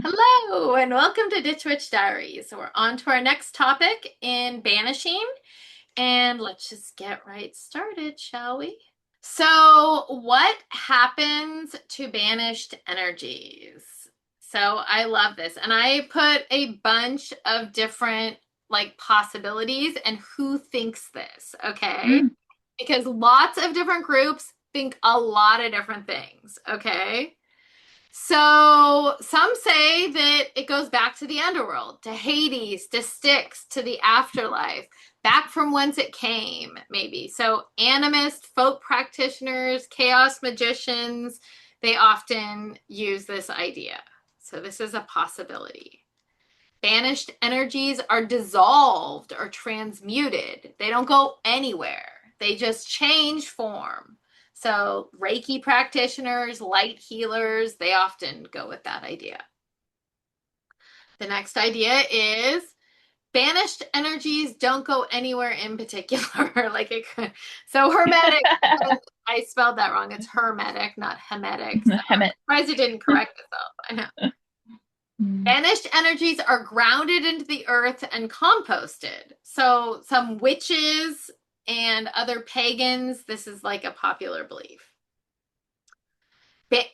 Hello and welcome to Ditch Witch Diaries. So we're on to our next topic in banishing, and let's just get right started, shall we? So, what happens to banished energies? So, I love this, and I put a bunch of different possibilities and who thinks this, okay? Mm, Because lots of different groups think a lot of different things, okay? So some say that it goes back to the underworld, to Hades, to Styx, to the afterlife, back from whence it came, maybe. So animists, folk practitioners, chaos magicians, they often use this idea. So this is a possibility. Banished energies are dissolved or transmuted. They don't go anywhere. They just change form. So, Reiki practitioners, light healers, they often go with that idea. The next idea is banished energies don't go anywhere in particular. So Hermetic, I spelled that wrong. It's Hermetic, not Hermetic. So I'm Hemet. surprised it didn't correct itself. I know. Mm, Banished energies are grounded into the earth and composted. So some witches and other pagans, this is like a popular belief.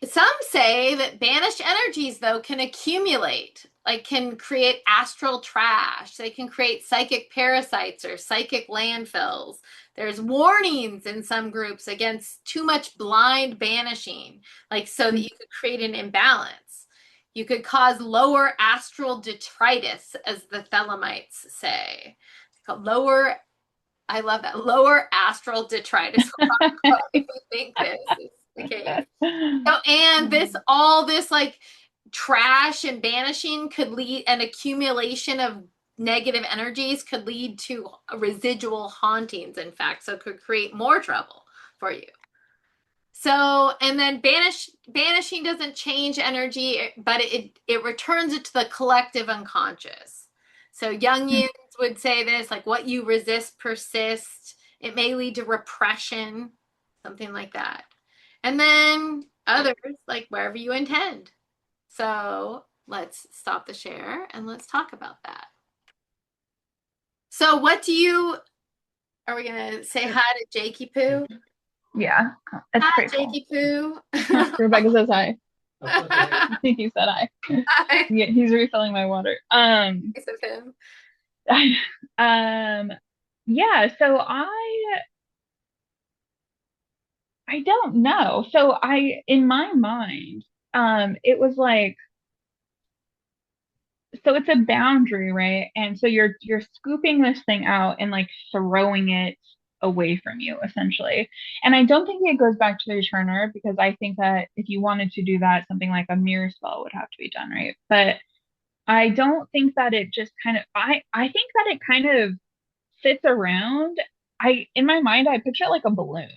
Some say that banished energies, though, can accumulate, like can create astral trash. They can create psychic parasites or psychic landfills. There's warnings in some groups against too much blind banishing, like so that mm. you could create an imbalance. You could cause lower astral detritus, as the Thelemites say. Lower, I love that, lower astral detritus. If you think this is the case. So, and all this trash and banishing could lead, an accumulation of negative energies could lead to residual hauntings, in fact. So it could create more trouble for you. So, and then banishing doesn't change energy, but it returns it to the collective unconscious. So Mm. Jungians would say this, like what you resist persists. It may lead to repression, something like that. And then others, like wherever you intend. So let's stop the share and let's talk about that. So are we gonna say hi to Jakey Poo? Yeah, that's Hi, pretty cool. Jakey Poo. Rebecca says hi. I think he said hi. Hi. Yeah, he's refilling my water. Piece of him. Um, yeah, so I don't know. So in my mind, it was like, so it's a boundary, right? And so you're scooping this thing out and like throwing it away from you essentially. And I don't think it goes back to the returner because I think that if you wanted to do that, something like a mirror spell would have to be done, right? But I don't think that it just kind of I think that it kind of sits around. In my mind I picture it like a balloon.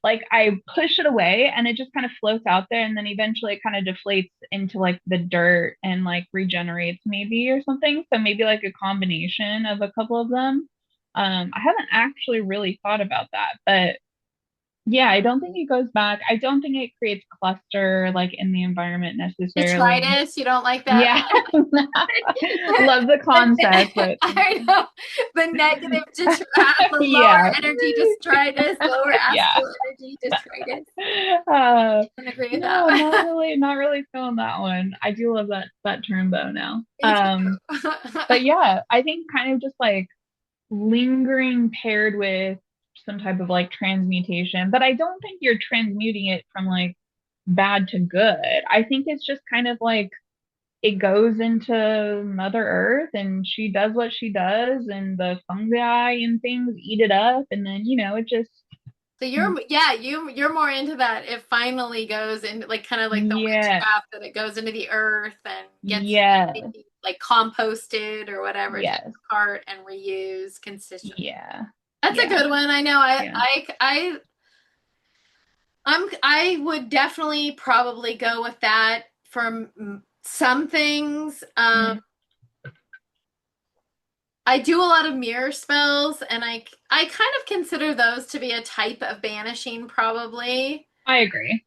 Like I push it away and it just kind of floats out there and then eventually it kind of deflates into like the dirt and like regenerates maybe or something. So maybe like a combination of a couple of them. I haven't actually really thought about that, but yeah, I don't think it goes back. I don't think it creates cluster like in the environment necessarily. Detritus, you don't like that? Yeah. Love the concept, but I know. The negative detritus, the lower yeah. energy detritus, lower Yeah. astral energy detritus. Can agree with No, not that. really, not really feeling that one. I do love that term though now. Me too. But yeah, I think kind of just like lingering paired with some type of like transmutation, but I don't think you're transmuting it from like bad to good. I think it's just kind of like it goes into Mother Earth and she does what she does and the fungi and things eat it up and then, it just So you're more into that. It finally goes into like kind of like the yeah, witchcraft that it goes into the earth and gets yeah, like composted or whatever, taken yes, apart and reused consistently. yeah, That's a yeah, good one. I know. yeah. I would definitely probably go with that for some things. Mm, I do a lot of mirror spells, and I kind of consider those to be a type of banishing, probably. I agree.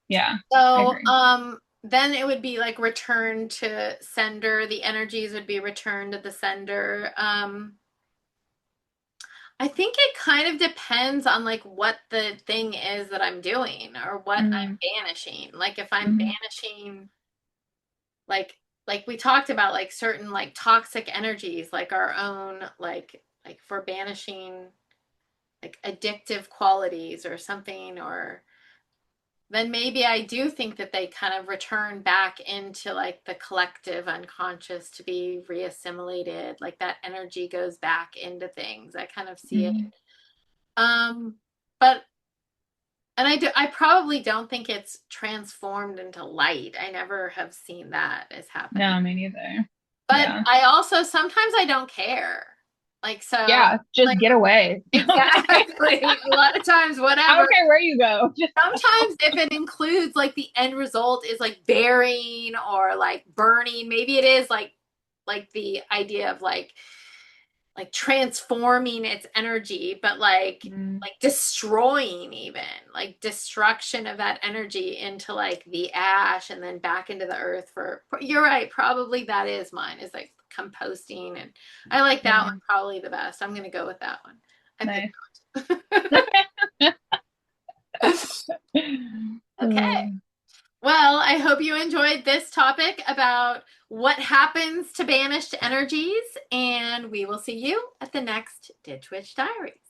Yeah, I So, agree. then it would be like returned to sender. The energies would be returned to the sender. I think it kind of depends on like what the thing is that I'm doing or what I'm Mm, banishing. Like if I'm mm, banishing like we talked about like certain like toxic energies like our own like for banishing like addictive qualities or something, or then maybe I do think that they kind of return back into like the collective unconscious to be reassimilated. Like that energy goes back into things. I kind of see it. mm. Um, but I probably don't think it's transformed into light. I never have seen that as happening. No, me neither. But Yeah. I also sometimes I don't care. Like so Yeah, just like get away. exactly. A lot of times I whatever. don't care where you go. Just Sometimes if it includes like the end result is like burying or like burning, maybe it is like the idea of like transforming its energy, but mm, like destroying, even like destruction of that energy into like the ash and then back into the earth. For you're right, probably that is mine, is like composting, and I like that yeah, one probably the best. I'm gonna go with that one. I picked nice. okay. Mm, Well, I hope you enjoyed this topic about what happens to banished energies, and we will see you at the next Ditch Witch Diaries.